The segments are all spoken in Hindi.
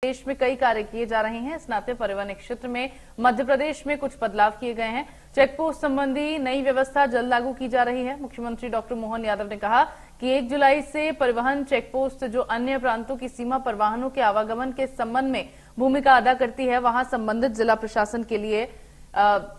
देश में कई कार्य किए जा रहे हैं। इस नाते परिवहन क्षेत्र में मध्य प्रदेश में कुछ बदलाव किए गए हैं। चेक पोस्ट संबंधी नई व्यवस्था जल्द लागू की जा रही है। मुख्यमंत्री डॉक्टर मोहन यादव ने कहा कि 1 जुलाई से परिवहन चेक पोस्ट जो अन्य प्रांतों की सीमा पर वाहनों के आवागमन के संबंध में भूमिका अदा करती है, वहां संबंधित जिला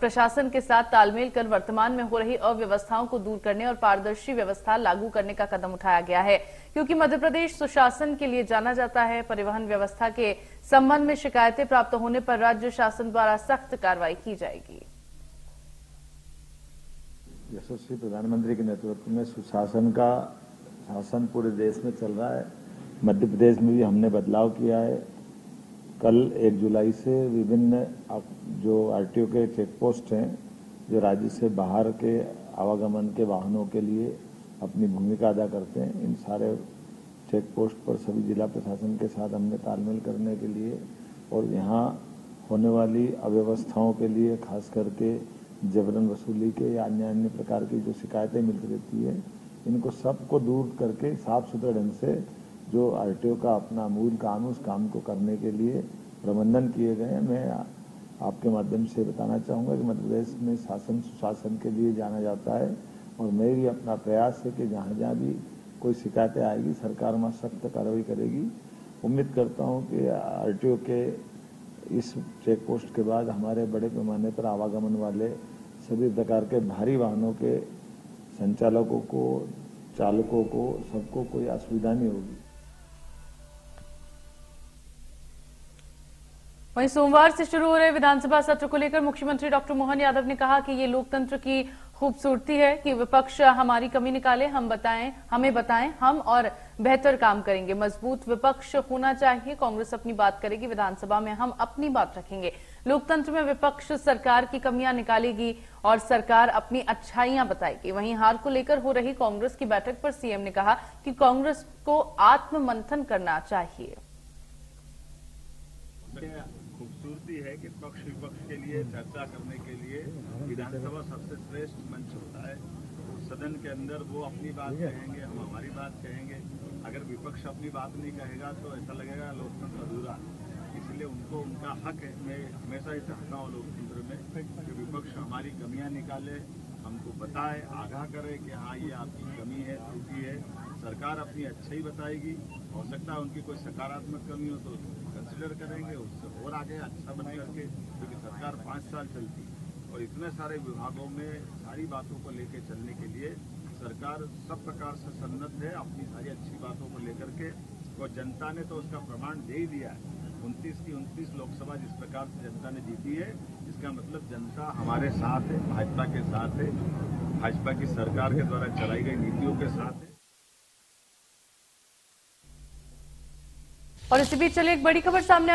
प्रशासन के साथ तालमेल कर वर्तमान में हो रही अव्यवस्थाओं को दूर करने और पारदर्शी व्यवस्था लागू करने का कदम उठाया गया है। क्योंकि मध्य प्रदेश सुशासन के लिए जाना जाता है, परिवहन व्यवस्था के संबंध में शिकायतें प्राप्त होने पर राज्य शासन द्वारा सख्त कार्रवाई की जाएगी। यशस्वी प्रधानमंत्री के नेतृत्व में सुशासन का शासन पूरे देश में चल रहा है। मध्य प्रदेश में भी हमने बदलाव किया है। कल 1 जुलाई से विभिन्न जो आरटीओ के चेक पोस्ट हैं, जो राज्य से बाहर के आवागमन के वाहनों के लिए अपनी भूमिका अदा करते हैं, इन सारे चेक पोस्ट पर सभी जिला प्रशासन के साथ हमने तालमेल करने के लिए और यहाँ होने वाली अव्यवस्थाओं के लिए, खास करके जबरन वसूली के या अन्य प्रकार की जो शिकायतें मिलती रहती है, इनको सबको दूर करके साफ सुथरे ढंग से जो आरटीओ का अपना मूल काम है, उस काम को करने के लिए प्रबंधन किए गए हैं। मैं आपके माध्यम से बताना चाहूंगा कि मध्य प्रदेश में शासन सुशासन के लिए जाना जाता है और मेरी अपना प्रयास है कि जहां जहां भी कोई शिकायतें आएगी, सरकार वहां सख्त कार्रवाई करेगी। उम्मीद करता हूं कि आरटीओ के इस चेक पोस्ट के बाद हमारे बड़े पैमाने पर आवागमन वाले सभी प्रकार के भारी वाहनों के संचालकों को, चालकों को, सबको कोई असुविधा नहीं होगी। वहीं सोमवार से शुरू हो रहे विधानसभा सत्र को लेकर मुख्यमंत्री डॉक्टर मोहन यादव ने कहा कि ये लोकतंत्र की खूबसूरती है कि विपक्ष हमारी कमी निकाले, हमें बताएं, हम और बेहतर काम करेंगे। मजबूत विपक्ष होना चाहिए। कांग्रेस अपनी बात करेगी, विधानसभा में हम अपनी बात रखेंगे। लोकतंत्र में विपक्ष सरकार की कमियां निकालेगी और सरकार अपनी अच्छाइयां बताएगी। वहीं हार को लेकर हो रही कांग्रेस की बैठक पर सीएम ने कहा कि कांग्रेस को आत्ममंथन करना चाहिए। खूबसूरती है कि पक्ष विपक्ष के लिए चर्चा करने के लिए विधानसभा सबसे श्रेष्ठ मंच होता है। सदन के अंदर वो अपनी बात कहेंगे, हम हमारी बात कहेंगे। अगर विपक्ष अपनी बात नहीं कहेगा तो ऐसा लगेगा लोकतंत्र अधूरा। इसलिए उनको उनका हक है। मैं हमेशा ही चाहता हूँ लोकतंत्र में कि विपक्ष हमारी कमियां निकाले, हमको बताए, आगाह करे कि हाँ ये आपकी कमी है, त्रुटि है। सरकार अपनी अच्छाई बताएगी। हो सकता है उनकी कोई सकारात्मक कमी हो तो कंसिडर करेंगे, उससे और आगे अच्छा बन करके, क्योंकि सरकार 5 साल चलती और इतने सारे विभागों में सारी बातों को लेकर चलने के लिए सरकार सब प्रकार से सन्नद्ध है अपनी सारी अच्छी बातों को लेकर के। और जनता ने तो उसका प्रमाण दे ही दिया है। 29 की 29 लोकसभा जिस प्रकार से जनता ने जीती है, इसका मतलब जनता हमारे साथ है, भाजपा के साथ है, भाजपा की सरकार के द्वारा चलाई गई नीतियों के साथ है। और इसी बीच चलिए एक बड़ी खबर सामने